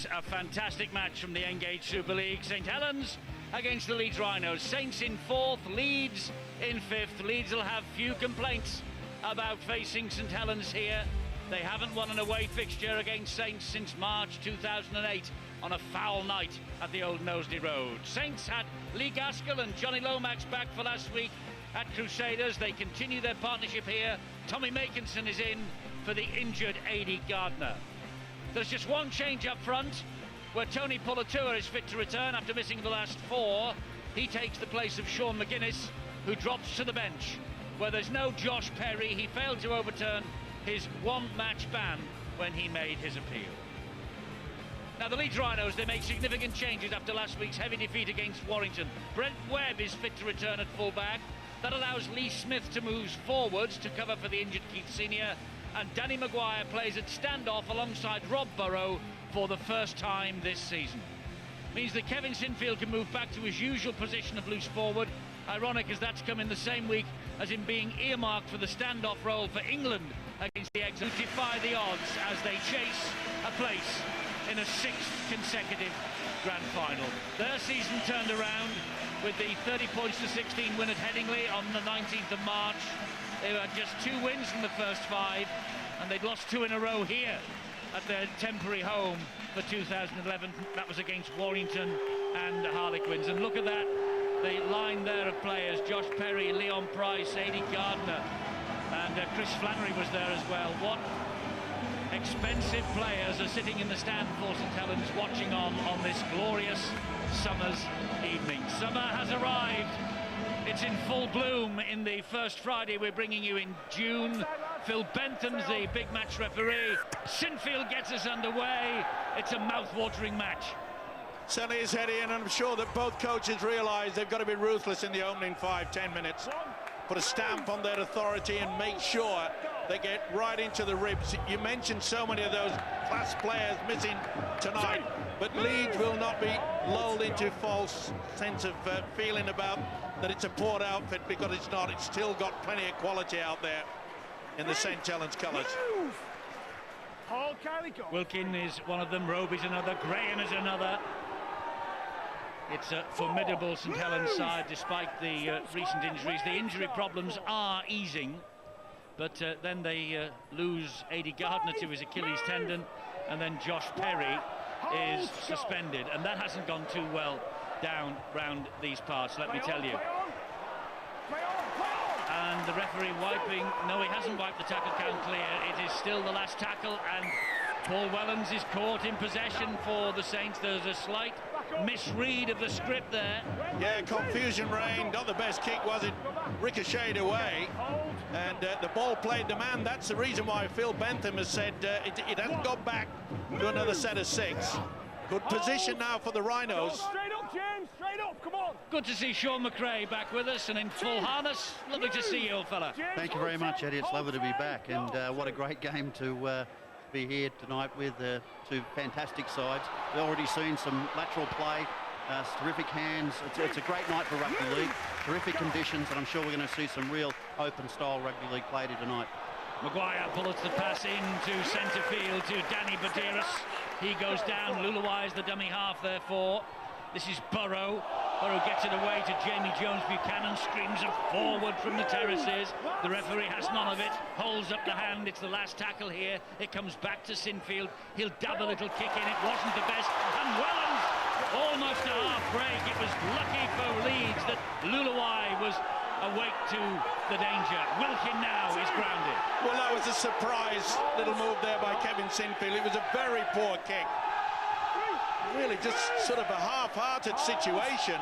It's a fantastic match from the Engage Super League. St Helens against the Leeds Rhinos. Saints in 4th, Leeds in 5th. Leeds will have few complaints about facing St Helens here. They haven't won an away fixture against Saints since March 2008 on a foul night at the old Knowsley Road. Saints had Lee Gaskell and Johnny Lomax back for last week at Crusaders. They continue their partnership here. Tommy Makinson is in for the injured A.D. Gardner. There's just one change up front, where Tony Pulatua is fit to return after missing the last 4. He takes the place of Sean McGuinness, who drops to the bench. Where there's no Josh Perry, he failed to overturn his one-match ban when he made his appeal. Now the Leeds Rhinos, they make significant changes after last week's heavy defeat against Warrington. Brent Webb is fit to return at full-back. That allows Lee Smith to move forwards to cover for the injured Keith Senior. And Danny Maguire plays at standoff alongside Rob Burrow for the first time this season. Means that Kevin Sinfield can move back to his usual position of loose forward. Ironic as that's come in the same week as him being earmarked for the standoff role for England against the Exiles, who defy the odds as they chase a place in a 6th consecutive grand final. Their season turned around with the 30 points to 16 win at Headingley on the 19th of March. They had just 2 wins in the first 5, and they'd lost 2 in a row here at their temporary home for 2011. That was against Warrington and Harlequins. And look at that, the line there of players: Josh Perry, Leon Price, A.D. Gardner, and Chris Flannery was there as well. What expensive players are sitting in the stand for St Helens, watching on this glorious summer's evening. Summer has arrived. It's in full bloom in the first Friday we're bringing you in June. Phil Bentham's the big match referee. Sinfield gets us underway. It's a mouth-watering match. Certainly is, Eddie, and I'm sure that both coaches realise they've got to be ruthless in the opening 5-10 minutes. Put a stamp on their authority and make sure they get right into the ribs. You mentioned so many of those class players missing tonight, but Leeds will not be lulled into false sense of feeling about that it's a poor outfit, because it's not. It's still got plenty of quality out there in the St Helens colours. Wilkin is one of them, Roby's another, Graham is another. It's a formidable St Helens side despite the recent injuries. The injury problems are easing, but then they lose A.D. Gardner to his Achilles tendon, and then Josh Perry is suspended, and that hasn't gone too well down round these parts, let me tell you. And the referee wiping, no, he hasn't wiped the tackle count clear. It is still the last tackle, and Paul Wellens is caught in possession for the Saints. There's a slight misread of the script there. Yeah, confusion reigned. Not the best kick, was it? Ricocheted away, and the ball played the man. That's the reason why Phil Bentham has said it hasn't gone back to another set of 6. Good position now for the Rhinos. Straight up, James, straight up, come on. Good to see Sean McRae back with us and in full harness. Lovely to see you, old fella. Thank you very much, Eddie. It's lovely to be back, and what a great game to be here tonight with 2 fantastic sides. We've already seen some lateral play, terrific hands. It's a great night for rugby league. Terrific conditions, and I'm sure we're going to see some real open-style rugby league played here tonight. Maguire bullets the pass into centre field to Danny Badiris. He goes down. Luluai is the dummy half, therefore. This is Burrow. Burrow gets it away to Jamie Jones. Buchanan screams it forward from the terraces. The referee has none of it. Holds up the hand. It's the last tackle here. It comes back to Sinfield. He'll dab a little kick in. It wasn't the best. And Wellens, almost a half break. It was lucky for Leeds that Luluai was awake to the danger. Wilkin now is grounded. Well, that was a surprise little move there by Kevin Sinfield. It was a very poor kick. Really just sort of a half-hearted situation,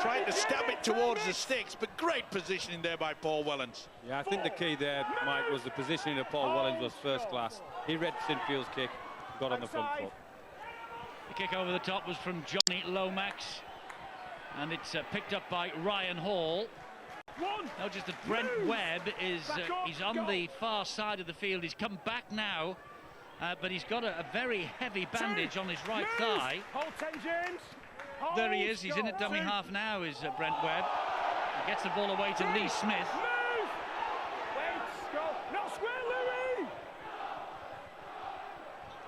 trying to stab it towards the sticks, but great positioning there by Paul Wellens. Yeah, I think the key there, Mike, was the positioning of Paul Wellens was first class. He read Sinfield's kick, got on the front foot. The kick over the top was from Johnny Lomax, and it's picked up by Ryan Hall. Notice that Brent Webb is he's on the far side of the field. He's come back now, but he's got a very heavy bandage on his right thigh. Hold 10, James. There he is. He's in at dummy half now, is Brent Webb. He gets the ball away to Lee Smith. Move. Wait, go. No square, Louis.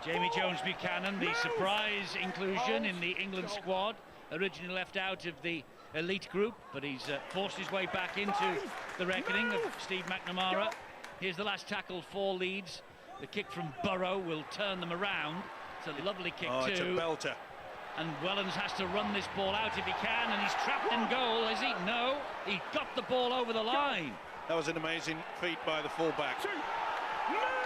Jamie Jones-Buchanan, the surprise inclusion in the England squad, originally left out of the elite group, but he's forced his way back into the reckoning of Steve McNamara. Here's the last tackle for Leeds. The kick from Burrow will turn them around. It's a lovely kick too. It's a belter. And Wellens has to run this ball out if he can, and he's trapped in goal, is he? No, he got the ball over the line. That was an amazing feat by the fullback.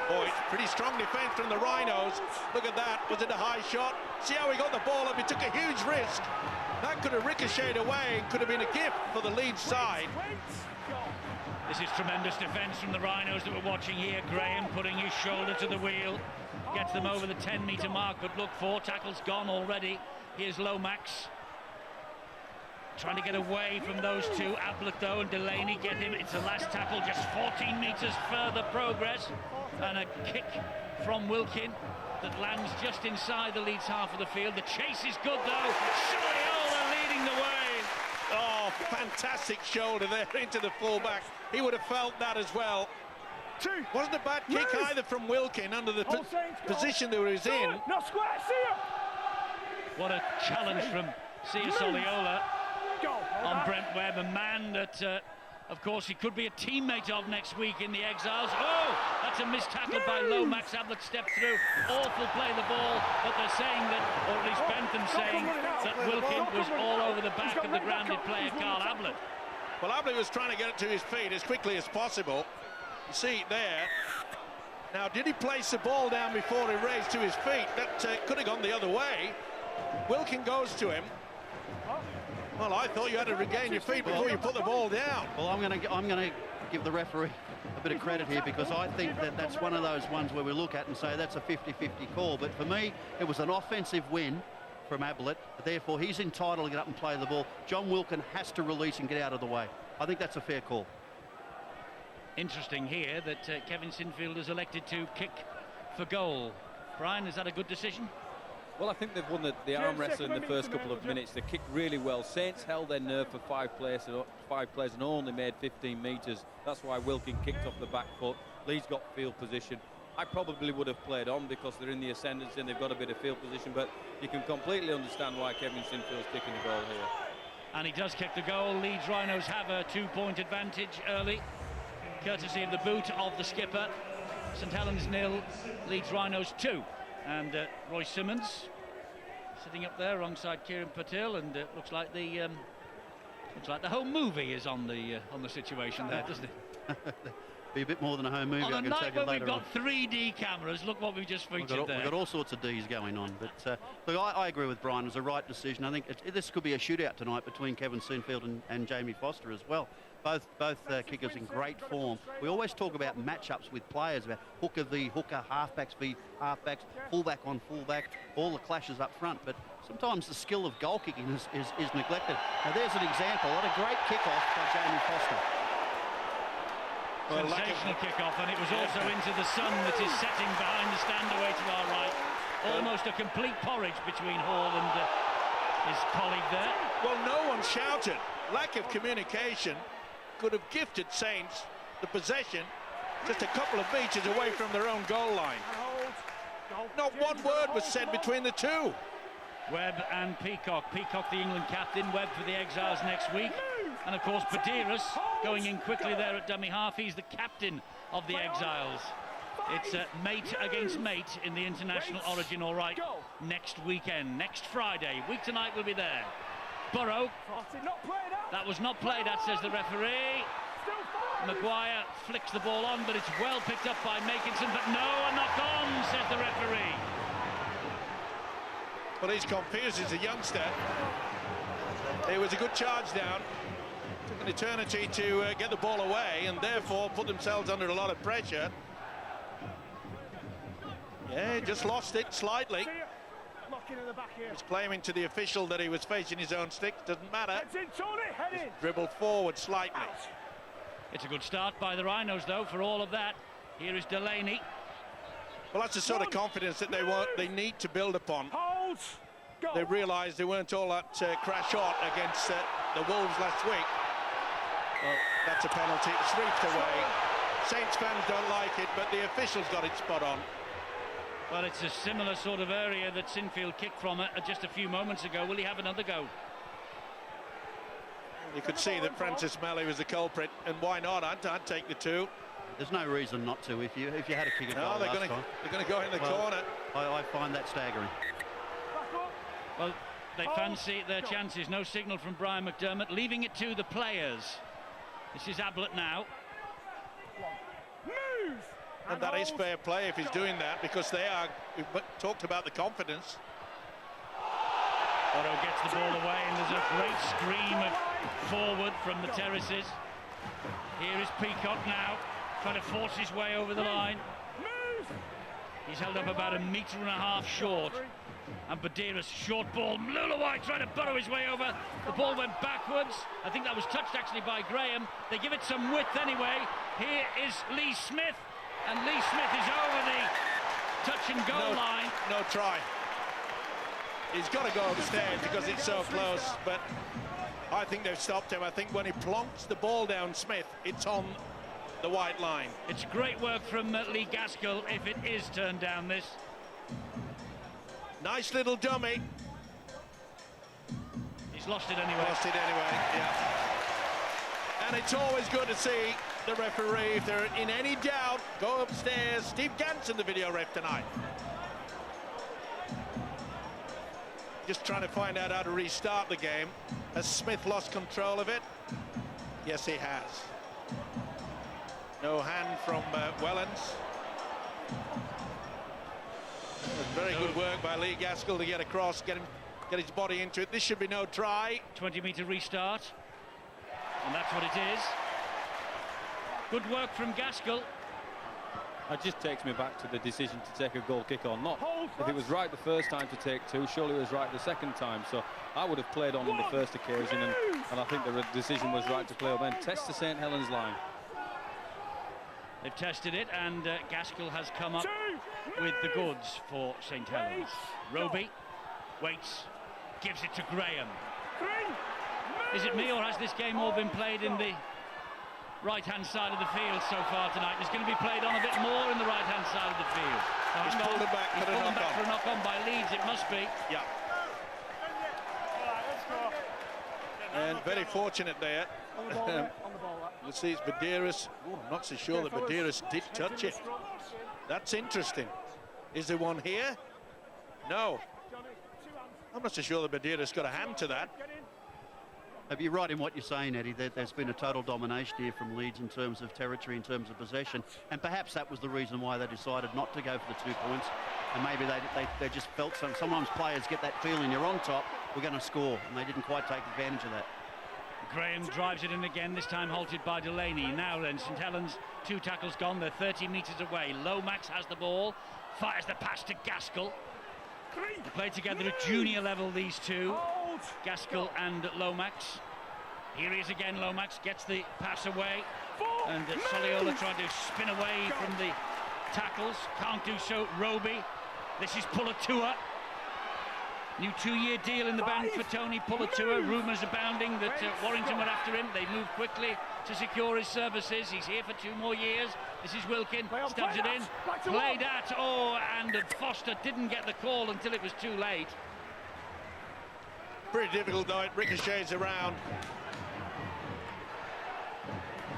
Boy, pretty strong defence from the Rhinos. Look at that. Was it a high shot? See how he got the ball up? He took a huge risk. That could have ricocheted away and could have been a gift for the Leeds side. This is tremendous defence from the Rhinos that we're watching here. Graham putting his shoulder to the wheel. Gets them over the 10-metre mark, but look, 4 tackles gone already. Here's Lomax. Trying to get away from those two. Ablett, though, and Delaney get him. It's the last tackle, just 14 metres further progress. And a kick from Wilkin that lands just inside the Leeds half of the field. The chase is good, though. Soliola leading the way. Oh, fantastic shoulder there into the fullback. He would have felt that as well. Wasn't a bad kick either from Wilkin under the position that he was in. What a challenge from Sia Soliola on Brent Webb, a man that, of course, he could be a teammate of next week in the Exiles. Oh, that's a missed tackle by Lomax. Ablett stepped through. Awful play the ball, but they're saying that, or at least Bentham saying, that Wilkin was all over the back of the grounded player, Carl Ablett. Well, Ablett was trying to get it to his feet as quickly as possible. You see it there. Now, did he place the ball down before he raised to his feet? That could have gone the other way. Wilkin goes to him. Well, I thought you had to regain your feet before you put the ball down. Well, I'm going to give the referee a bit of credit here, because I think that that's one of those ones where we look at and say that's a 50-50 call. But for me, it was an offensive win from Ablett. Therefore, he's entitled to get up and play the ball. John Wilkin has to release and get out of the way. I think that's a fair call. Interesting here that Kevin Sinfield has elected to kick for goal. Brian, is that a good decision? Well, I think they've won the arm wrestle in the first couple of minutes. They kicked really well. Saints held their nerve for 5 plays and only made 15 metres. That's why Wilkin kicked off the back foot. Leeds got field position. I probably would have played on because they're in the ascendancy and they've got a bit of field position, but you can completely understand why Kevin Sinfield's kicking the goal here. And he does kick the goal. Leeds Rhinos have a 2-point advantage early, courtesy of the boot of the skipper. St Helens 0, Leeds Rhinos 2. And Roy Simmons sitting up there alongside Kieran Patil, and looks like the home movie is on the situation there, doesn't it? Be a bit more than a home movie. On I a can night tell you when later we've got 3D cameras, look what we've just featured there. We've got all sorts of Ds going on, but look, I agree with Brian. It was a right decision. I think this could be a shootout tonight between Kevin Sinfield and Jamie Foster as well. Both kickers in great form. We always talk about matchups with players, about hooker v hooker, halfbacks v halfbacks, fullback on fullback, all the clashes up front. But sometimes the skill of goal kicking is neglected. Now there's an example. What a great kick-off by Jamie Foster. Well, sensational kick-off, and it was also into the sun that is setting behind the stand away to our right. Almost a complete porridge between Hall and his colleague there. Well, no one shouted. Lack of communication could have gifted Saints the possession just a couple of metres away from their own goal line. Not one word was said between the two. Webb and Peacock. Peacock, the England captain. Webb for the Exiles next week. And, of course, Padiras going in quickly there at dummy half. He's the captain of the Exiles. It's mate against mate in the international origin, all right, next weekend. Next Friday. Week tonight we'll be there. Burrow. That was not played at, says the referee. Maguire flicks the ball on, but it's well picked up by Makinson. But no, a knock on, says the referee. Well, he's confused as a youngster. It was a good charge down. Took an eternity to get the ball away and therefore put themselves under a lot of pressure. Yeah, just lost it slightly. He's claiming to the official that he was facing his own stick. Doesn't matter. Just dribbled forward slightly. It's a good start by the Rhinos, though, for all of that. Here is Delaney. Well, that's the sort of confidence that they need to build upon. They realised they weren't all that crash hot against the Wolves last week. Well, that's a penalty. It's reached away. Saints fans don't like it, but the officials got it spot on. Well, it's a similar sort of area that Sinfield kicked from just a few moments ago. Will he have another go? You could see that Francis Malley was the culprit, and why not? I'd take the 2. There's no reason not to if you had a kick at goal they're last going time. to go in the corner. I find that staggering. Well, they fancy their chances. No signal from Brian McDermott, leaving it to the players. This is Ablett now. Move! And that is fair play if he's doing that, because we've talked about the confidence. Otto gets the ball away, and there's a great scream of forward from the terraces. Here is Peacock now, trying to force his way over the line. He's held up about 1.5 meters short. And Badira's short ball. Lulawai trying to burrow his way over. The ball went backwards. I think that was touched actually by Graham. They give it some width anyway. Here is Lee Smith. And Lee Smith is over the touch and goal line. No try. He's got to go upstairs because it's so close. But I think they've stopped him. I think when he plonks the ball down Smith, it's on the white line. It's great work from Lee Gaskell if it is turned down this. Nice little dummy. He's lost it anyway. Yeah. And it's always good to see the referee, if they're in any doubt, go upstairs. Steve Ganson, the video ref tonight. Just trying to find out how to restart the game. Has Smith lost control of it? Yes, he has. No hand from Wellens. Very good work by Lee Gaskell to get across, get his body into it. This should be no try. 20-meter restart, and that's what it is. Good work from Gaskell. It just takes me back to the decision to take a goal kick or not. If it was right the first time to take 2, surely it was right the second time. So I would have played on the first occasion, and I think the decision was right to play on then. Test the St Helens line. They've tested it, and Gaskell has come up with the goods for St Helens. Roby waits, gives it to Graham. Is it me, or has this game all been played in the right-hand side of the field so far tonight? It's going to be played on a bit more in the right-hand side of the field. He's pulled it back for a knock-on by Leeds, it must be. Yeah. And very fortunate there. On the ball, Let's see, it's Badiris. I'm not so sure that Badiris did touch it. That's interesting. Is there one here? No. I'm not so sure that Badiris got a hand to that. You're right in what you're saying, Eddie. There's been a total domination here from Leeds in terms of territory, in terms of possession, and perhaps that was the reason why they decided not to go for the 2 points. And maybe they just felt sometimes players get that feeling, you're on top, we're going to score, and they didn't quite take advantage of that. Graham drives it in again, this time halted by Delaney. Now then, St Helens, 2 tackles gone, they're 30 metres away. Lomax has the ball, fires the pass to Gaskell. They play together at junior level, these two, Gaskell and Lomax. Here he is again, Lomax gets the pass away, and Soliola trying to spin away from the tackles, can't do so. Roby, this is Pulatua. New 2-year deal in the bank for Tony Pulatua. Rumours abounding that Warrington were after him. They move quickly to secure his services. He's here for 2 more years. This is Wilkin, stabs it in. Played at, and Foster didn't get the call until it was too late. Pretty difficult though, it ricochets around.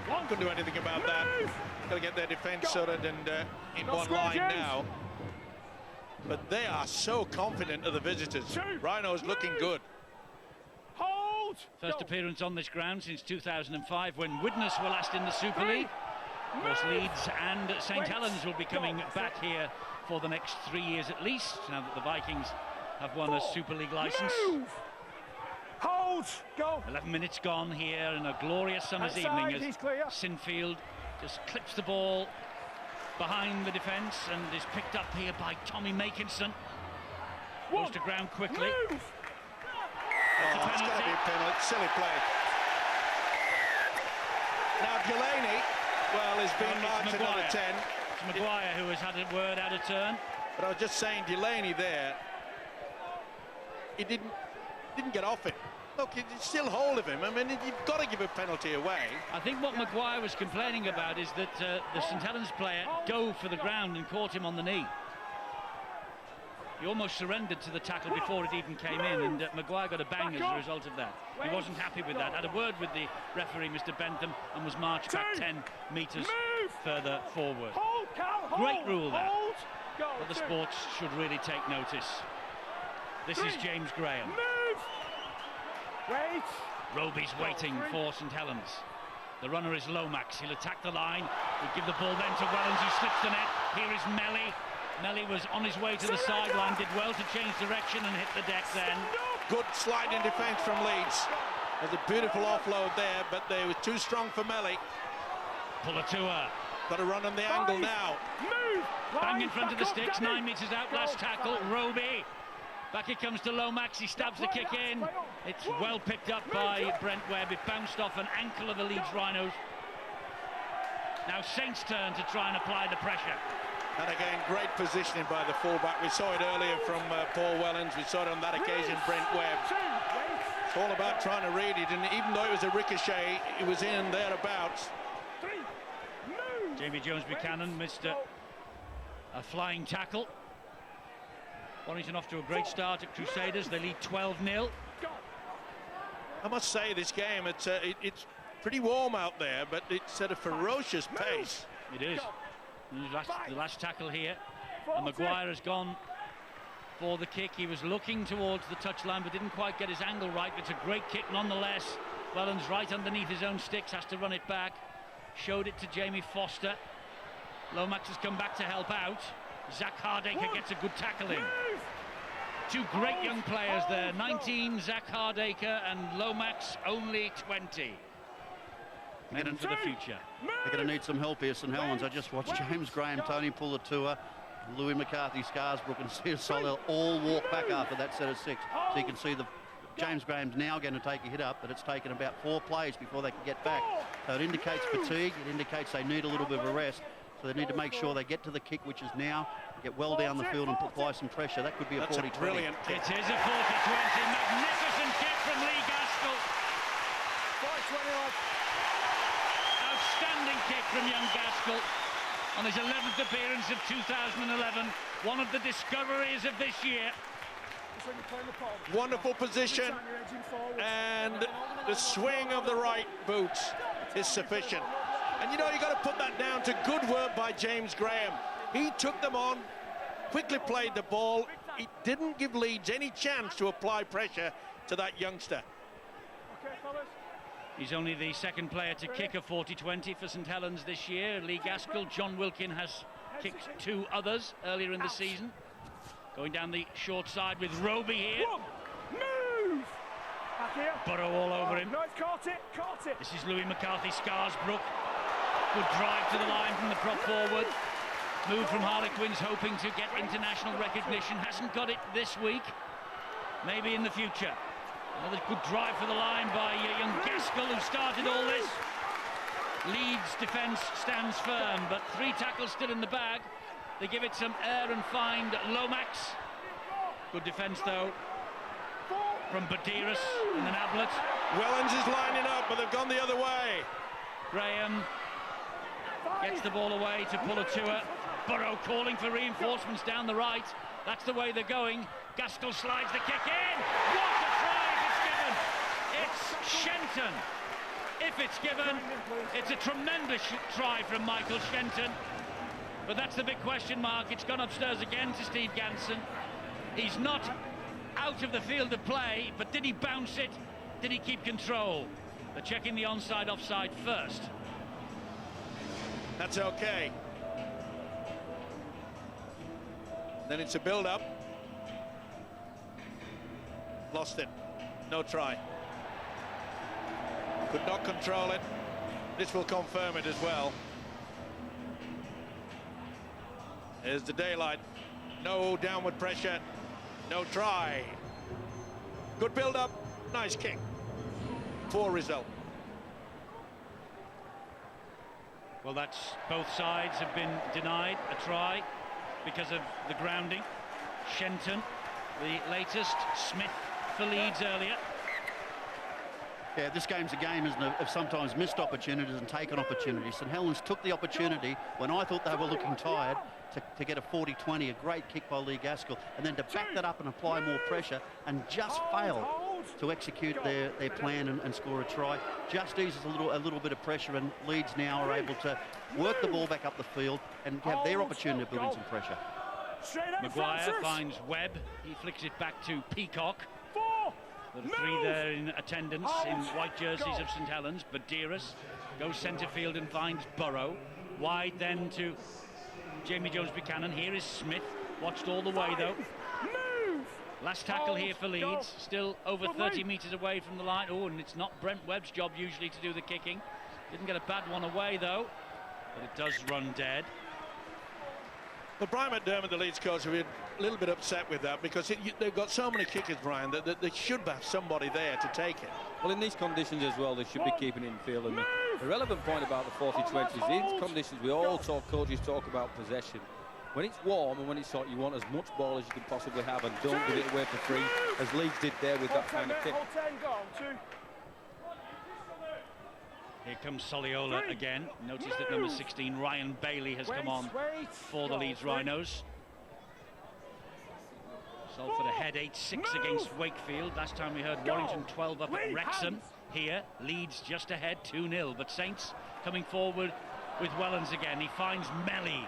One couldn't do anything about that. Got to get their defence sorted and in one line now. But they are so confident of the visitors. Rhinos looking good. First appearance on this ground since 2005 when Widnes were last in the Super League. Of course, Leeds and St Helens will be coming back here for the next 3 years at least, now that the Vikings have won a Super League licence. 11 minutes gone here in a glorious summer's evening as Sinfield just clips the ball behind the defence and is picked up here by Tommy Makinson. Goes to ground quickly. It's got to be a penalty. Silly play. Now Delaney, well, has been marked another 10. It's Maguire who has had a word out of turn. But I was just saying, Delaney there, he didn't get off it. Look, you still hold of him. I mean, you've got to give a penalty away. I think what Maguire was complaining about is that the St Helens player dove for the ground and caught him on the knee. He almost surrendered to the tackle before it even came in, and Maguire got a bang as a result of that. He wasn't happy with that. Had a word with the referee, Mr. Bentham, and was marched back 10 metres further forward. Great rule that. But the sports should really take notice. This is James Graham. Roby's waiting for St Helens. The runner is Lomax. He'll attack the line. He'll give the ball then to Wellens, who slips the net. Here is Melly. Melly was on his way to the sideline, did well to change direction and hit the deck then. Good sliding defence from Leeds. There's a beautiful offload there, but they were too strong for Melly. Pulatua. Got to run on the angle now. Bang in front of the sticks, 9 metres out, last tackle, Roby. Back it comes to Lomax, he stabs the kick in. It's well picked up by Brent Webb. It bounced off an ankle of the Leeds Rhinos. Now Saints' turn to try and apply the pressure. And again, great positioning by the fullback. We saw it earlier from Paul Wellens. We saw it on that occasion, Brent Webb. It's all about trying to read it, and even though it was a ricochet, it was in thereabouts. Jamie Jones-Buchanan missed a flying tackle. Warrington off to a great start at Crusaders. They lead 12-0. I must say, this game, it's pretty warm out there, but it's at a ferocious pace. It is. The last tackle here, and Maguire has gone for the kick. He was looking towards the touchline but didn't quite get his angle right. It's a great kick nonetheless. Wellens right underneath his own sticks, has to run it back. Showed it to Jamie Foster. Lomax has come back to help out. Zach Hardaker gets a good tackle in. Two great young players there, 19 Zach Hardaker and Lomax only 20. Men for the future. They're going to need some help here, St Helens. I just watched James Graham, Tony Pulatua, Louis McCarthy, Scarsbrook and Steve Solel all walk back after that set of 6. So you can see the James Graham's now going to take a hit up, but it's taken about 4 plays before they can get back. So it indicates fatigue, it indicates they need a little bit of a rest. So they need to make sure they get to the kick, which is now, get well down the field and apply some pressure. That could be a 40-20. Brilliant kick. It is a 40-20. Magnificent kick from Lee Gaskell. Outstanding kick from young Gaskell on his 11th appearance of 2011. One of the discoveries of this year. Wonderful position, and the swing of the right boot is sufficient. And you know, you got to put that down to good work by James Graham. He took them on, quickly played the ball. He didn't give Leeds any chance to apply pressure to that youngster. He's only the second player to kick a 40-20 for St Helens this year. Lee Gaskell. John Wilkin has kicked 2 others earlier in the season. Going down the short side with Roby here. Move! Back here. Burrow all over him. No, it's caught it. This is Louis McCarthy, Scarsbrook. Good drive to the line from the prop forward. Move from Harlequins, hoping to get international recognition. Hasn't got it this week. Maybe in the future. Another good drive for the line by young Gaskell, who started all this. Leeds defence stands firm, but 3 tackles still in the bag. They give it some air and find Lomax. Good defence, though, from Badiris in the Nablet. Wellens is lining up, but they've gone the other way. Graham gets the ball away to Pulatua. Burrow calling for reinforcements down the right. That's the way they're going. Gaskell slides the kick in. What a try if it's given. It's Shenton. If it's given, it's a tremendous try from Michael Shenton. But that's the big question mark. It's gone upstairs again to Steve Ganson. He's not out of the field of play, but did he bounce it? Did he keep control? They're checking the onside offside first. That's okay. Then it's a build-up. Lost it. No try. Could not control it. This will confirm it as well. There's the daylight. No downward pressure. No try. Good build-up. Nice kick. Poor result. Well, that's both sides have been denied a try because of the grounding. Shenton, the latest. Smith for Leeds earlier. Yeah, this game's a game, isn't it, of sometimes missed opportunities and taken opportunities. St Helens took the opportunity when I thought they were looking tired to get a 40-20, a great kick by Lee Gaskell, and then to back that up and apply more pressure and just fail to execute their plan and score a try. Just eases a little bit of pressure, and Leeds now are able to work the ball back up the field and have their opportunity to build in some pressure. Maguire finds Webb. He flicks it back to Peacock. There are three there in attendance in white jerseys of St Helens. Badiris goes centre field and finds Burrow. Wide then to Jamie Jones-Buchanan. Here is Smith. Watched all the way though. Last tackle here for Leeds. Still over 30 metres away from the line. Oh, and it's not Brent Webb's job usually to do the kicking. Didn't get a bad one away though. But it does run dead. Well, Brian McDermott, the Leeds coach, will be a little bit upset with that because they've got so many kickers, Brian, that they should have somebody there to take it. Well, in these conditions as well, they should be keeping it in field. And the relevant point about the 40-20 is in conditions, coaches talk about possession. When it's warm and when it's hot, you want as much ball as you can possibly have and don't give it away for free, as Leeds did there with that kind of kick. Here comes Soliola again. Notice that number 16, Ryan Bailey, has come on for the Leeds Rhinos. Salford ahead 8-6 against Wakefield. Last time we heard Warrington 12 up at Wrexham. Here, Leeds just ahead 2-0. But Saints coming forward with Wellens again. He finds Melly.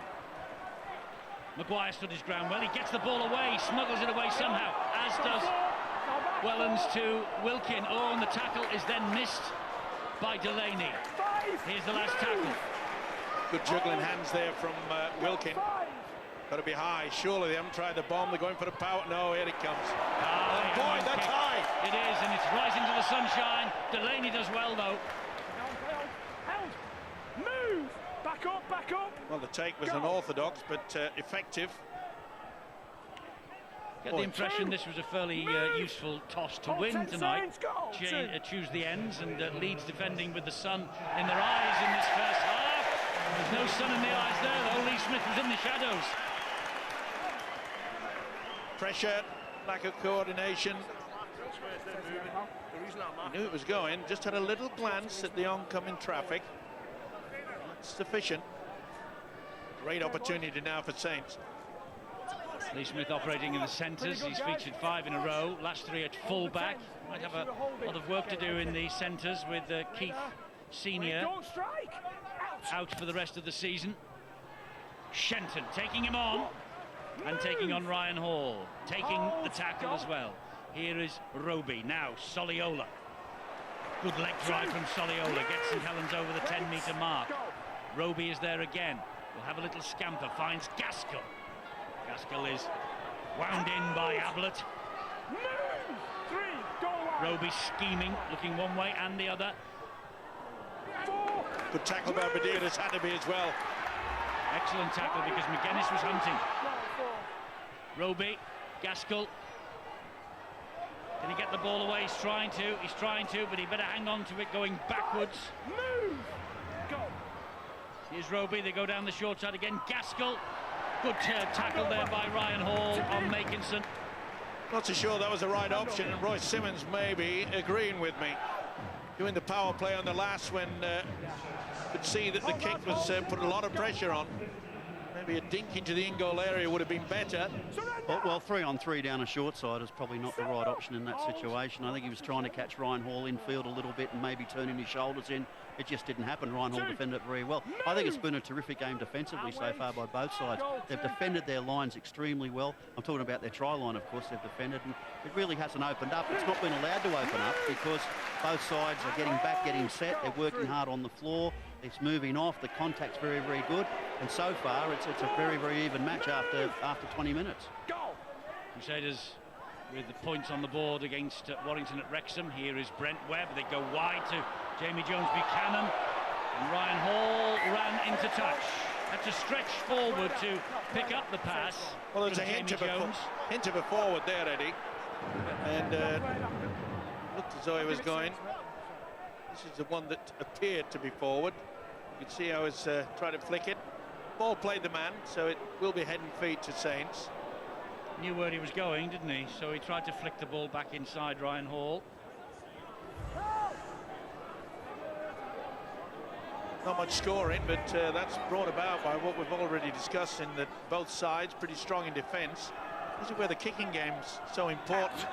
Maguire stood his ground well. He gets the ball away, smuggles it away somehow, as does Wellens to Wilkin. Oh, and the tackle is then missed by Delaney. Here's the last tackle. Good juggling hands there from Wilkin. Got to be high. Surely they haven't tried the bomb. They're going for the power. No, here it comes. Oh, boy, that's high. It is, and it's right into the sunshine. Delaney does well, though. Move! Back up, back up. Well, the take was unorthodox, but effective. Get the impression this was a fairly useful toss to win tonight. Choose the ends, and Leeds defending with the sun in their eyes in this first half. There's no sun in the eyes there, though. Lee Smith was in the shadows. Pressure, lack of coordination. He knew it was going, just had a little glance at the oncoming traffic. That's sufficient. Great opportunity now for Saints. Lee Smith operating in the centres. He's featured 5 in a row. Last 3 at full-back. Might have a lot of work to do in the centres with Keith Senior out for the rest of the season. Shenton taking him on and taking on Ryan Hall, taking the tackle as well. Here is Roby. Now Soliola. Good leg drive from Soliola. Gets St Helens over the 10-metre mark. Roby is there again. Will have a little scamper. Finds Gaskell. Gaskell is wound in by Ablett. Roby scheming, looking one way and the other. Good tackle by Badiris, had to be as well. Excellent tackle because McGuinness was hunting. Roby, Gaskell. Can he get the ball away? He's trying to, but he better hang on to it going backwards. Here's Roby, they go down the short side again. Gaskell. Good tackle there by Ryan Hall on Makinson. Not so sure that was the right option, and Royce Simmons maybe agreeing with me. Doing the power play on the last when could see that the kick was put a lot of pressure on. Maybe a dink into the in-goal area would have been better. Well, 3-on-3 down a short side is probably not the right option in that situation. I think he was trying to catch Ryan Hall infield a little bit and maybe turning his shoulders in. It just didn't happen. Ryan Hall defended it very well. I think it's been a terrific game defensively so far by both sides. They've defended their lines extremely well. I'm talking about their try line, of course, they've defended, and it really hasn't opened up. It's not been allowed to open up because both sides are getting back, getting set. They're working hard on the floor. It's moving off. The contact's very, very good. And so far, it's a very, very even match after 20 minutes. Crusaders with the points on the board against Warrington at Wrexham. Here is Brent Webb. They go wide to Jamie Jones-Buchanan. And Ryan Hall ran into touch. Had to stretch forward to pick up the pass. Well, there's a hint of a forward there, Eddie. And looked as though he was going. This is the one that appeared to be forward. You can see how he's trying to flick it. Ball played the man, so it will be head and feet to Saints. Knew where he was going, didn't he? So he tried to flick the ball back inside Ryan Hall. Not much scoring, but that's brought about by what we've already discussed, in that both sides pretty strong in defence. This is where the kicking game's so important.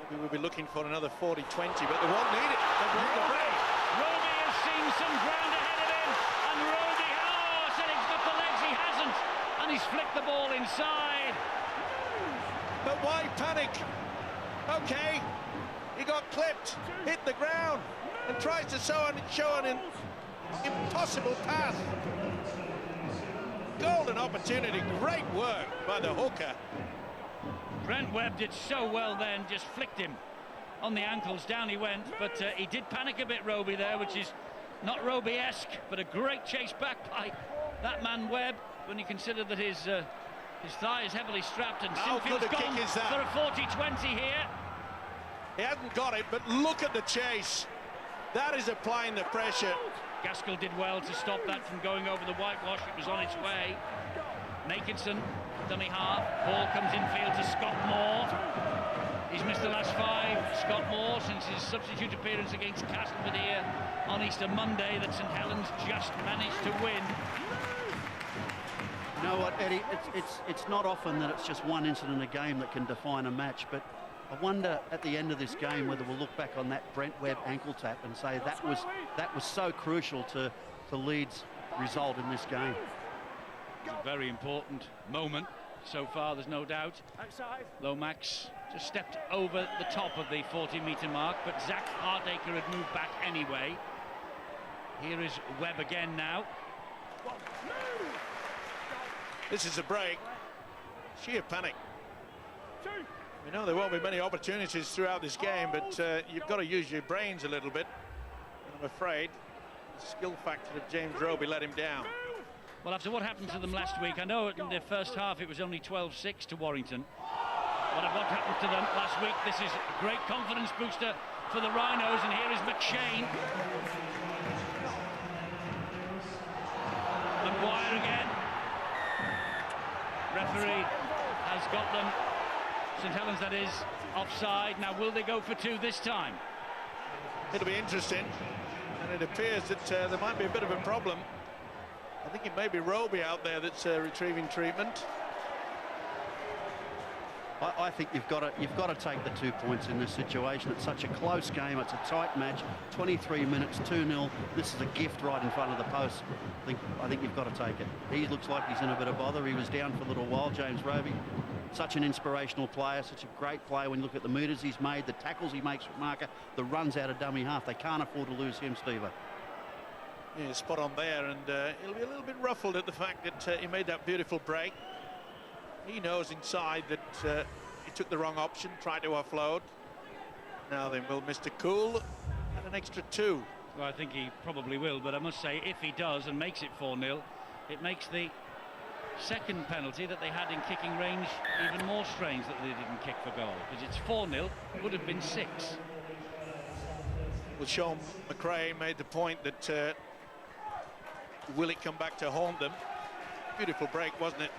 We will be looking for another 40-20, but they won't need it. They won't the break. Roby has seen some ground ahead of him, and Roby, said he's got the legs, he hasn't, and he's flicked the ball inside. But why panic? Okay, he got clipped, hit the ground, and tries to show an impossible pass. Golden opportunity, great work by the hooker. Brent Webb did so well then, just flicked him on the ankles, down he went, but he did panic a bit, Roby, there, which is not Roby-esque, but a great chase back by that man Webb, when you consider that his thigh is heavily strapped, and Sinfield's gone for a 40-20 here. He hasn't got it, but look at the chase. That is applying the pressure. Gaskell did well to stop that from going over the whitewash. It was on its way. Nakedson, dummy half. Ball comes infield to Scott Moore. He's missed the last 5. Scott Moore, since his substitute appearance against Castleford here on Easter Monday, that St Helens just managed to win. You know what, Eddie? It's not often that it's just one incident a game that can define a match, but I wonder at the end of this game whether we'll look back on that Brent Webb ankle tap and say that was so crucial to Leeds' result in this game. It's a very important moment so far, there's no doubt. Lomax just stepped over the top of the 40-metre mark, but Zach Hardacre had moved back anyway. Here is Webb again now. This is a break. Sheer panic. We know there won't be many opportunities throughout this game, but you've got to use your brains a little bit. And I'm afraid the skill factor of James Roby let him down. Well, after what happened to them last week, I know in the first half it was only 12-6 to Warrington. But what happened to them last week, this is a great confidence booster for the Rhinos, and here is McShane. Maguire again. Referee has got them, St Helens that is, offside. Now will they go for 2 this time? It'll be interesting, and it appears that there might be a bit of a problem. I think it may be Roby out there that's retrieving treatment. I think you've got to take the 2 points in this situation. It's such a close game. It's a tight match. 23 minutes, 2-0. This is a gift right in front of the post. I think you've got to take it. He looks like he's in a bit of bother. He was down for a little while, James Roby. Such an inspirational player, such a great player when you look at the metres he's made, the tackles he makes with marker, the runs out of dummy half. They can't afford to lose him, Steve. Yeah, spot on there, and he'll be a little bit ruffled at the fact that he made that beautiful break. He knows inside that he took the wrong option, tried to offload. Now then, will Mr. Cool add an extra 2? Well, I think he probably will, but I must say, if he does and makes it 4-0, it makes the second penalty that they had in kicking range even more strange that they didn't kick for goal, because it's 4-0, it would have been 6. Well, Sean McRae made the point that will it come back to haunt them? Beautiful break, wasn't it?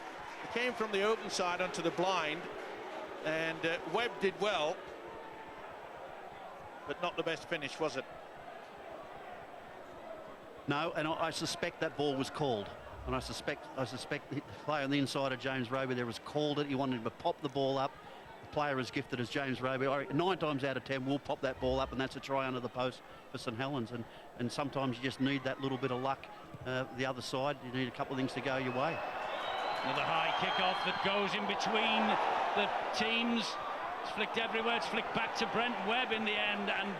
It came from the open side onto the blind, and Webb did well, but not the best finish, was it? No, and I suspect that ball was called, and I suspect the player on the inside of James Roby there has called it. He wanted to pop the ball up. The player as gifted as James Roby, 9 times out of 10 will pop that ball up, and that's a try under the post for St Helens. And sometimes you just need that little bit of luck. The other side, you need a couple of things to go your way. Another high kick-off that goes in between the teams. It's flicked everywhere. It's flicked back to Brent Webb in the end, and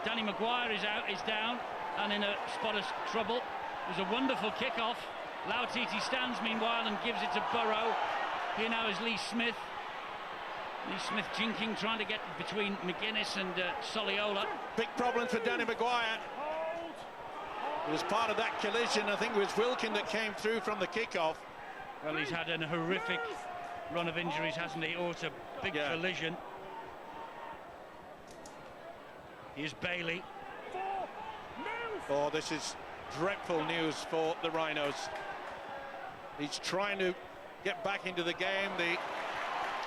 Danny Maguire is down and in a spot of trouble. It was a wonderful kick-off. Lautiti stands meanwhile and gives it to Burrow. Here now is Lee Smith. Lee Smith jinking, trying to get between McGuinness and Soliola. Big problem for Danny Maguire. It was part of that collision. I think it was Wilkin that came through from the kick-off. Well, he's had a horrific run of injuries, hasn't he? Oh, it's a big collision. Here's Bailey. Oh, this is dreadful news for the Rhinos. He's trying to get back into the game,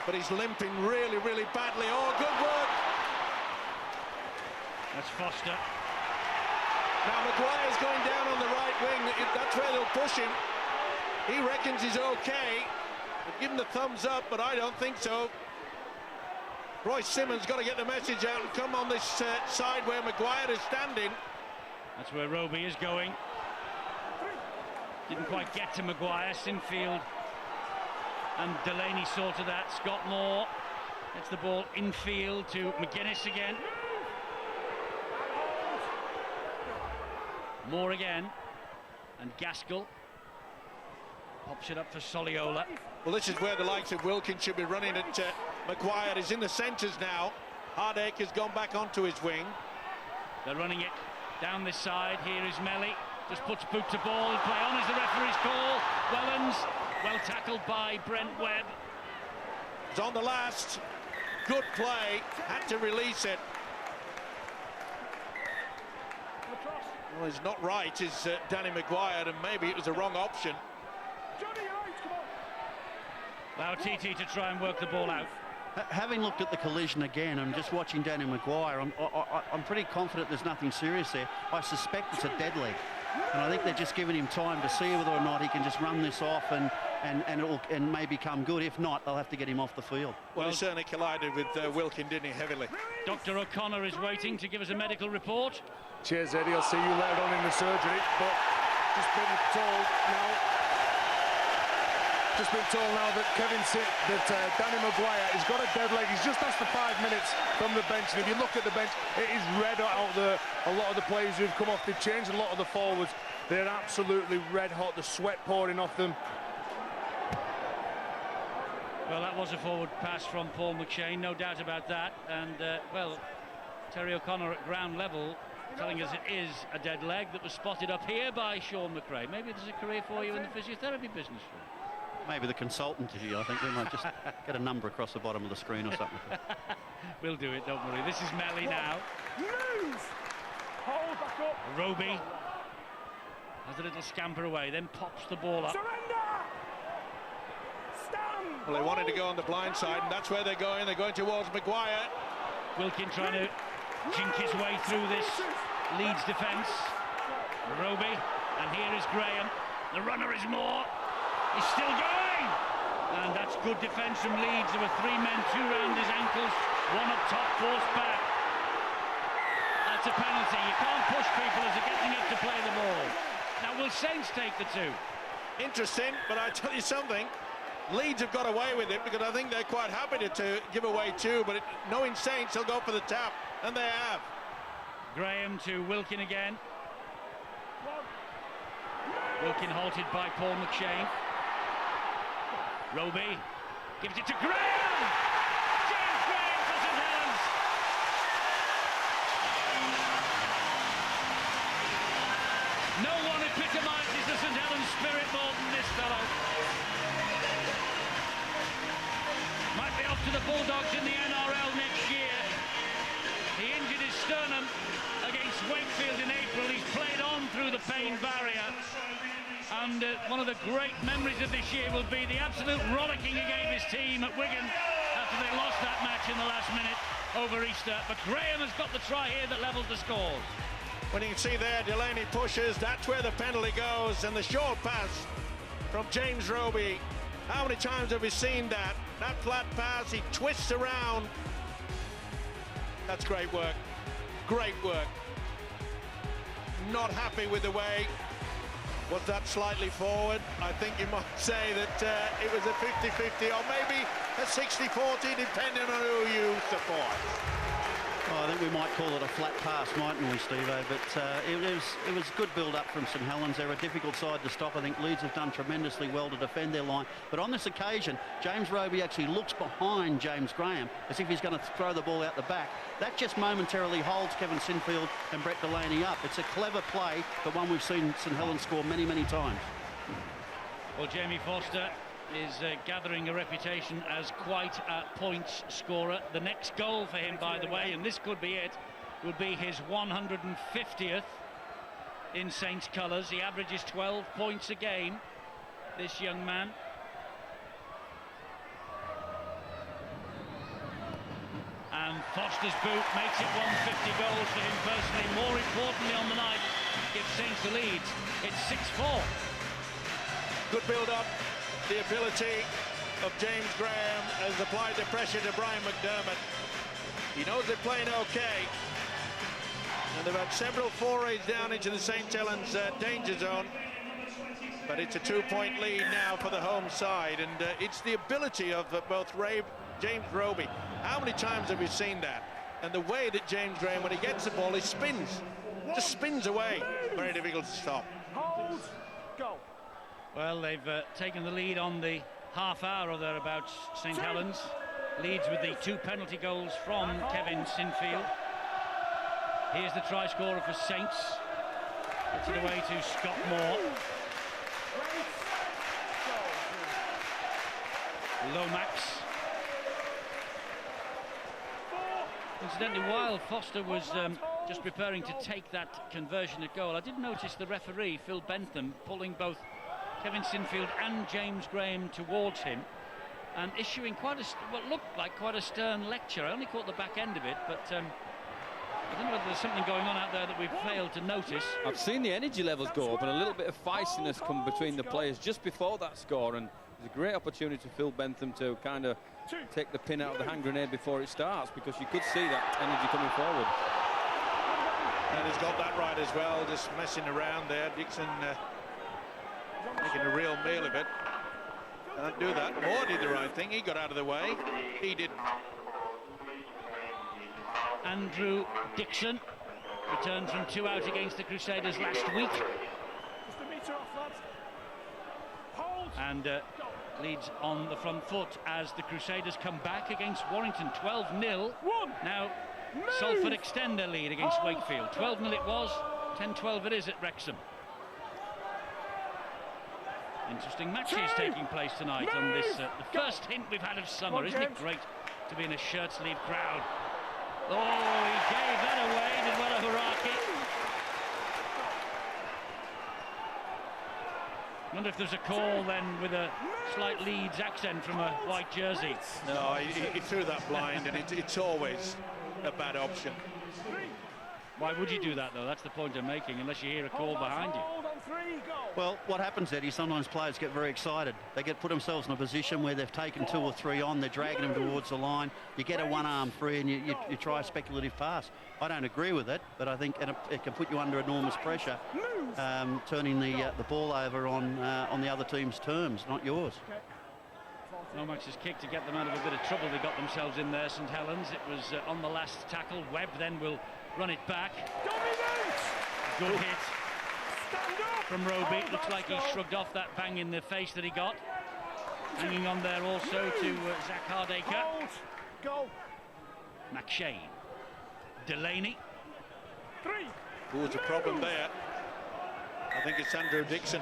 but he's limping really, really badly. Oh, good work. That's Foster. Now Maguire's going down on the right wing. That's where they'll push him. He reckons he's okay. They've given the thumbs up, but I don't think so. Royce Simmons got to get the message out and come on this side where Maguire is standing. That's where Roby is going. Didn't quite get to Maguire. Sinfield and Delaney sorted that. Scott Moore gets the ball infield to McGuinness again. Moore again. And Gaskell pops it up for Soliola. Well, this is where the likes of Wilkins should be running at Maguire. Is in the centres now. Hardacre has gone back onto his wing. They're running it down this side. Here is Melly. Just puts boot to ball and play on is the referee's call. Wellens, well tackled by Brent Webb. It's on the last. Good play. Had to release it. Well, he's not right, is Danny Maguire, and maybe it was the wrong option. Allow TT to try and work the ball out. Having looked at the collision again and just watching Danny Maguire, I'm pretty confident there's nothing serious there. I suspect it's a dead leg, and I think they're just giving him time to see whether or not he can just run this off and maybe come good. If not, they'll have to get him off the field. Well, he certainly collided with Wilkin, didn't he, heavily. Dr. O'Connor is waiting to give us a medical report. Cheers, Eddie. I'll see you later on in the surgery, but just been told now that Danny Maguire has got a dead leg. He's just asked for 5 minutes from the bench, and if you look at the bench, it is red out there. A lot of the players who've come off, they've changed a lot of the forwards. They're absolutely red hot, the sweat pouring off them. Well, that was a forward pass from Paul McShane, no doubt about that. And, well, Terry O'Connor at ground level telling us it is a dead leg that was spotted up here by Sean McRae. Maybe there's a career for you in the physiotherapy business. Maybe the consultant here. I think we might just get a number across the bottom of the screen or something. We'll do it, don't worry. This is Melly now. Move! Hold back up. Roby has a little scamper away, then pops the ball up. Surrender! Stand! Well, they wanted to go on the blind side, and that's where they're going. They're going towards Maguire. Wilkin trying to jink his way through this Leeds defence. Roby, and here is Graham. The runner is Moore. He's still going, and that's good defence from Leeds. There were 3 men, 2 round his ankles, 1 up top, forced back. That's a penalty. You can't push people as they're getting up to play the ball. Now will Saints take the 2? Interesting, but I tell you something, Leeds have got away with it because I think they're quite happy to give away 2, but knowing Saints, they'll go for the tap, and they have. Graham to Wilkin again. Wilkin halted by Paul McShane. Roby gives it to Graham! James Graham for St Helens! No one epitomises the St Helens spirit more than this fellow. Might be off to the Bulldogs in the NRL next year. He injured his sternum against Wakefield in April. He's played on through the pain barrier. And one of the great memories of this year will be the absolute rollicking he gave his team at Wigan after they lost that match in the last minute over Easter. But Graham has got the try here that levels the scores. When you can see there, Delaney pushes, that's where the penalty goes, and the short pass from James Roby. How many times have we seen that? That flat pass, he twists around. That's great work. Great work. Not happy with the way. Was that slightly forward? I think you might say that it was a 50-50 or maybe a 60-40, depending on who you support. Well, I think we might call it a flat pass, mightn't we, Steve-O? But it was good build-up from St Helens. They're a difficult side to stop. I think Leeds have done tremendously well to defend their line. But on this occasion, James Roby actually looks behind James Graham as if he's going to throw the ball out the back. That just momentarily holds Kevin Sinfield and Brett Delaney up. It's a clever play, but one we've seen St Helens score many, many times. Well, Jamie Foster is gathering a reputation as quite a points scorer. The next goal for him, by the way, and this could be it, would be his 150th in Saints colours. He averages 12 points a game, this young man. And Foster's boot makes it 150 goals for him personally. More importantly on the night, gives Saints the lead. It's 6-4. Good build-up. The ability of James Graham has applied the pressure to Brian McDermott. He knows they're playing okay. And they've had several forays down into the St. Helens danger zone. But it's a 2-point lead now for the home side. And it's the ability of both James Roby. How many times have we seen that? And the way that James Graham, when he gets the ball, he spins. Just spins away. Very difficult to stop. Hold, go. Well, they've taken the lead on the half hour or thereabouts, St. Helens. Leads with the 2 penalty goals from Kevin Sinfield. Here's the try scorer for Saints. Gets it away to Scott Moore. Lomax. Incidentally, while Foster was just preparing to take that conversion at goal, I did notice the referee, Phil Bentham, pulling both Kevin Sinfield and James Graham towards him and issuing what looked like quite a stern lecture. I only caught the back end of it, but I don't know whether there's something going on out there that we've failed to notice. I've seen the energy levels go up and a little bit of feistiness come between the players just before that score, and it's a great opportunity for Phil Bentham to kind of take the pin out of the hand grenade before it starts, because you could see that energy coming forward. And he's got that right as well, just messing around there. Dixon making a real meal of it. Can't do that. Moore did the right thing. He got out of the way. He didn't. Andrew Dixon returned from 2 out against the Crusaders last week. And Leeds on the front foot as the Crusaders come back against Warrington. 12-0. Now Salford extend their lead against Wakefield. 12-0 it was, 10-12 it is at Wrexham. Interesting matches taking place tonight on this, the first hint we've had of summer. Isn't it great to be in a shirt-sleeve crowd? Oh, he gave that away, did Wella Haraki. I wonder if there's a call then with a slight Leeds accent from a white jersey. No, he threw that blind, and it's always a bad option. Why would you do that, though? That's the point I'm making, unless you hear a call behind you. Well, what happens, Eddie, sometimes players get very excited. They put themselves in a position where they've taken 2 or 3 on, they're dragging them towards the line. You get a one-arm free and you try a speculative pass. I don't agree with it, but I think it can put you under enormous pressure, turning the ball over on the other team's terms, not yours. Lomax's kick to get them out of a bit of trouble. They got themselves in there, St. Helens. It was on the last tackle. Webb then will run it back. Good hit from Roby. Looks like he shrugged off that bang in the face that he got. Hanging on there also to Zach Hardacre. McShane. Delaney. Who was a problem there? I think it's Andrew Dixon.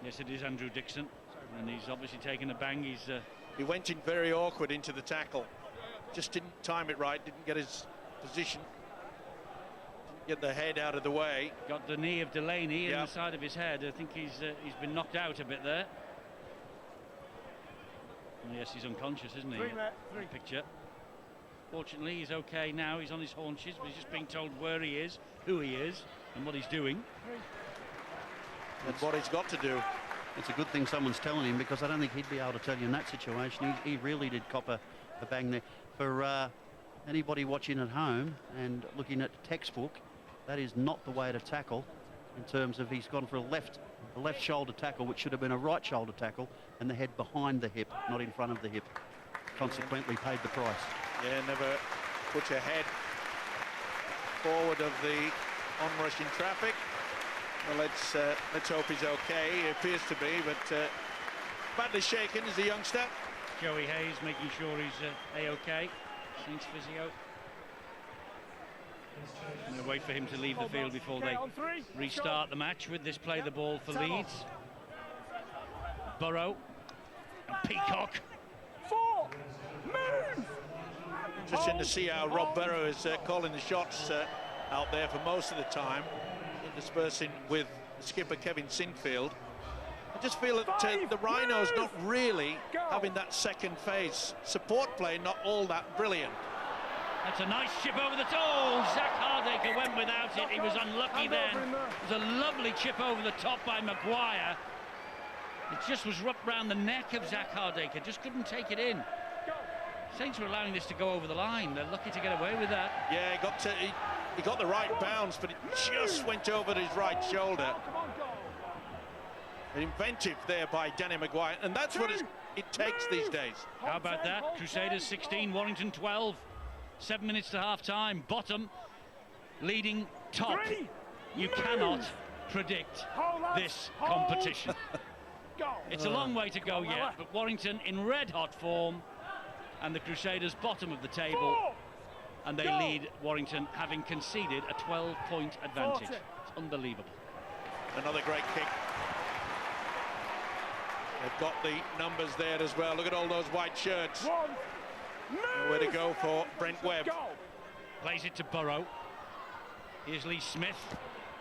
Yes, it is Andrew Dixon, and he's obviously taken a bang. He went in very awkward into the tackle. Just didn't time it right, didn't get his position, didn't get the head out of the way. Got the knee of Delaney in the side of his head. I think he's been knocked out a bit there. Yes, he's unconscious, isn't he? Picture. Fortunately, he's okay now. He's on his haunches, but he's just being told where he is, who he is, and what he's doing. And what he's got to do. It's a good thing someone's telling him, because I don't think he'd be able to tell you in that situation. He really did cop a bang there. For anybody watching at home and looking at the textbook, that is not the way to tackle, in terms of he's gone for a left shoulder tackle, which should have been a right shoulder tackle, and the head behind the hip, not in front of the hip. Consequently paid the price. Yeah, never put your head forward of the onrushing traffic. Well, let's hope he's okay. He appears to be, but badly shaken is the youngster. Joey Hayes making sure he's A-OK. Saints physio. I'm going to wait for him to leave the field before they restart the match with this play the ball for Leeds. Burrow and Peacock. Interesting to see how Rob Burrow is calling the shots out there for most of the time, interspersing with skipper Kevin Sinfield. I just feel that the Rhinos not really having that second phase. Support play not all that brilliant. That's a nice chip over the top. Oh, Zach Hardacre went without it. He was unlucky then. It was a lovely chip over the top by Maguire. It just was wrapped round the neck of Zach Hardacre. Just couldn't take it in. Saints were allowing this to go over the line. They're lucky to get away with that. Yeah, he got the right bounce, but it just went over his right shoulder. Inventive there by Danny Maguire, and that's what it takes these days. How about that? Crusaders 16, Warrington 12. 7 minutes to half-time. Bottom leading top. You cannot predict this competition. It's a long way to go yet, but Warrington in red-hot form, and the Crusaders bottom of the table, and they lead Warrington, having conceded a 12-point advantage. It's unbelievable. Another great kick. They've got the numbers there as well. Look at all those white shirts. Nowhere to go for Brent Webb. Plays it to Burrow. Here's Lee Smith.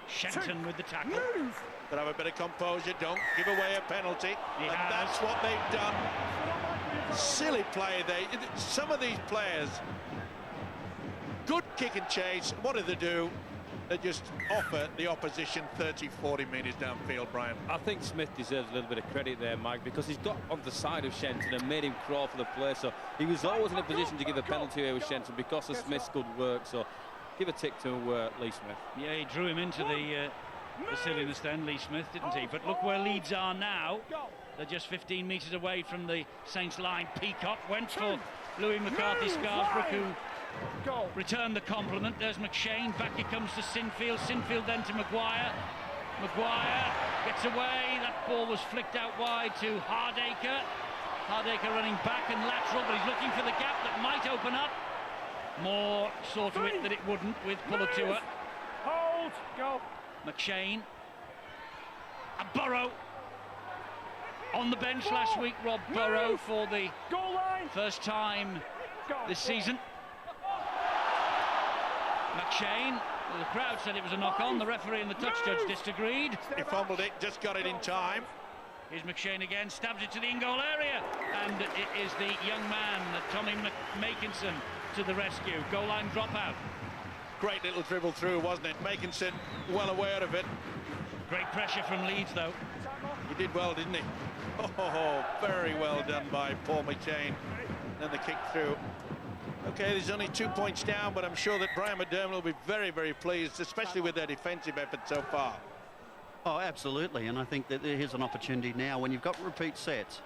Shenton with the tackle. But have a bit of composure. Don't give away a penalty. That's what they've done. Silly play. Some of these players, good kick and chase. What do they do? They just offer the opposition 30, 40 metres downfield, Brian. I think Smith deserves a little bit of credit there, Mike, because he's got on the side of Shenton and made him crawl for the play. So he was always in a position to give a penalty away with Shenton because of Smith's good work. So give a tick to Lee Smith. Yeah, he drew him into the silliness then, Lee Smith, didn't he? But look where Leeds are now. They're just 15 metres away from the Saints line. Peacock went for Louis McCarthy-Scarsbrook, who returned the compliment. There's McShane. Back he comes to Sinfield. Sinfield then to Maguire. Maguire gets away. That ball was flicked out wide to Hardacre. Hardacre running back and lateral, but he's looking for the gap that might open up. More saw to it that it wouldn't with Pulatua. Hold, go. McShane. And Burrow. On the bench last week, Rob Burrow for the first time this season. McShane, well, the crowd said it was a knock-on. The referee and the touch judge disagreed. He fumbled it, just got it in time. Here's McShane again, stabs it to the in-goal area. And it is the young man, Tommy Makinson, to the rescue. Goal line dropout. Great little dribble through, wasn't it? Makinson well aware of it. Great pressure from Leeds, though. He did well, didn't he? Oh, very well done by Paul McShane. Then the kick through. Okay, there's only 2 points down, but I'm sure that Brian McDermott will be very, very pleased, especially with their defensive effort so far. Oh, absolutely, and I think that here's an opportunity now. When you've got repeat sets,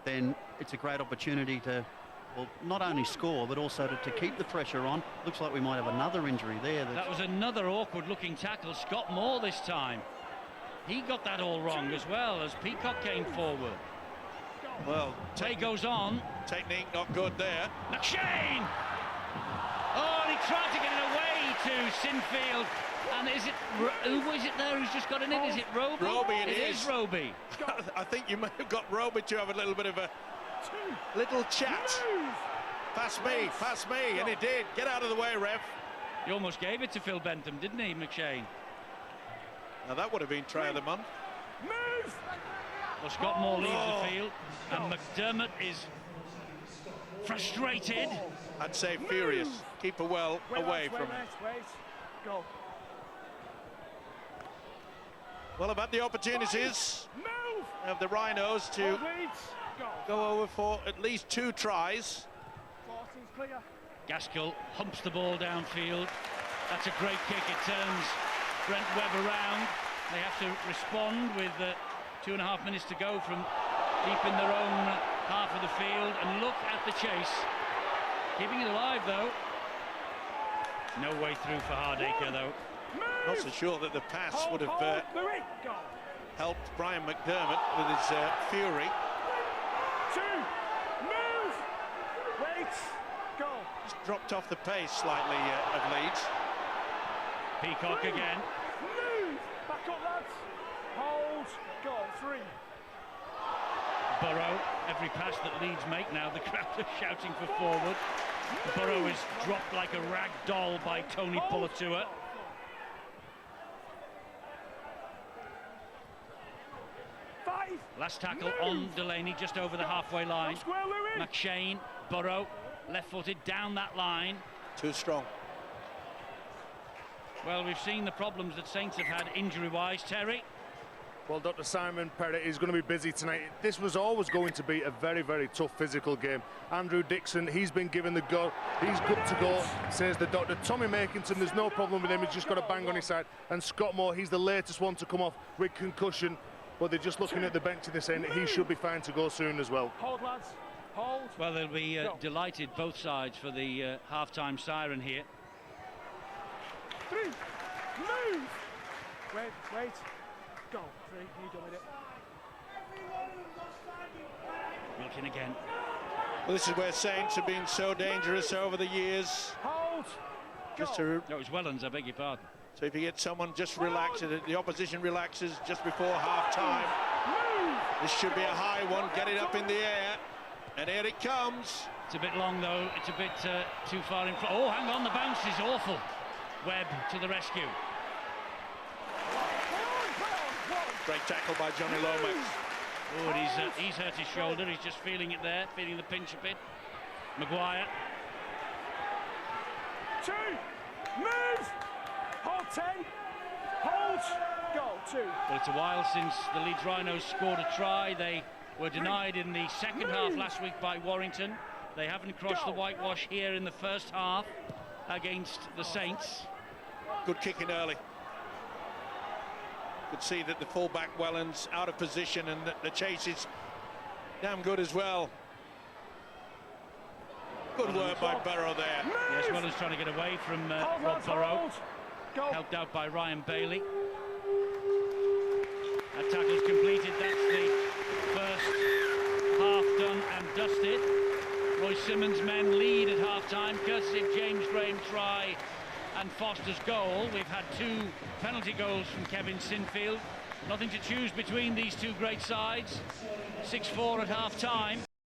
then it's a great opportunity to, well, not only score, but also to keep the pressure on. Looks like we might have another injury there. That was another awkward-looking tackle. Scott Moore this time. He got that all wrong as well as Peacock came forward. Well, play goes on. Technique not good there. McShane! Oh, and he tried to get it away to Sinfield. And is it, who is it there who's just got in it? Is it Roby? Roby, it is Roby. I think you may have got Roby to have a little bit of a little chat. Pass me, and he did. Get out of the way, ref. He almost gave it to Phil Bentham, didn't he, McShane? Now that would have been try of the month. Move! Well, Scott Moore leaves the field, and McDermott is frustrated. I'd say furious. Keeper well away from him. Go. Well, about the opportunities of the Rhinos to go over for at least 2 tries. Gaskell humps the ball downfield. That's a great kick. It turns Brent Webb around. They have to respond with 2.5 minutes to go from deep in their own half of the field. And look at the chase. Keeping it alive, though. No way through for Hardacre, though. Not so sure that the pass would have helped Brian McDermott with his fury. 2, move, wait, go. Just dropped off the pace slightly of Leeds. Peacock again. Move, back up, lads. Hold, go, 3. Burrow, every pass that Leeds make now, the crowd are shouting for forward. Burrow is dropped like a rag doll by Tony Pulatua. Last tackle on Delaney, just over the halfway line. McShane, Burrow, left-footed down that line. Too strong. Well, we've seen the problems that Saints have had injury-wise, Terry. Well, Dr. Simon Perrott is going to be busy tonight. This was always going to be a very, very tough physical game. Andrew Dixon, he's been given the go. He's good to go, says the doctor. Tommy Makinson, there's no problem with him. He's just got a bang on his side. And Scott Moore, he's the latest one to come off with concussion. But they're just looking at the bench and they're saying that he should be fine to go soon as well. Hold, lads. Hold. Well, they'll be delighted, both sides, for the half-time siren here. 3. Move. Wait. Go. 3. You done with it. Wilkin again. Well, this is where Saints have been so dangerous over the years. Hold. Just to, No, it was Wellens, I beg your pardon. so if you get someone just relaxed, the opposition relaxes just before half-time. This should be a high one. Get it up in the air. And here it comes. It's a bit long, though. It's a bit too far in front. Oh, hang on, the bounce is awful. Webb to the rescue. Great tackle by Johnny Lomax. Oh, and he's hurt his shoulder. He's just feeling it there, feeling the pinch a bit. Maguire. 2. Move. Hold 10. Hold. Go. 2. Well, it's a while since the Leeds Rhinos scored a try. They were denied in the second half last week by Warrington. They haven't crossed the whitewash here in the first half against the Saints. Good kicking early. Could see that the fullback Wellens out of position, and the chase is damn good as well. Good work by Burrow there. Yes, Wellens trying to get away from Rob Burrow. Helped out by Ryan Bailey. That tackle's completed. That's the first half done and dusted. Roy Simmons' men lead at half-time, courtesy of James Graham's try and Foster's goal. We've had 2 penalty goals from Kevin Sinfield. Nothing to choose between these two great sides. 6-4 at half-time.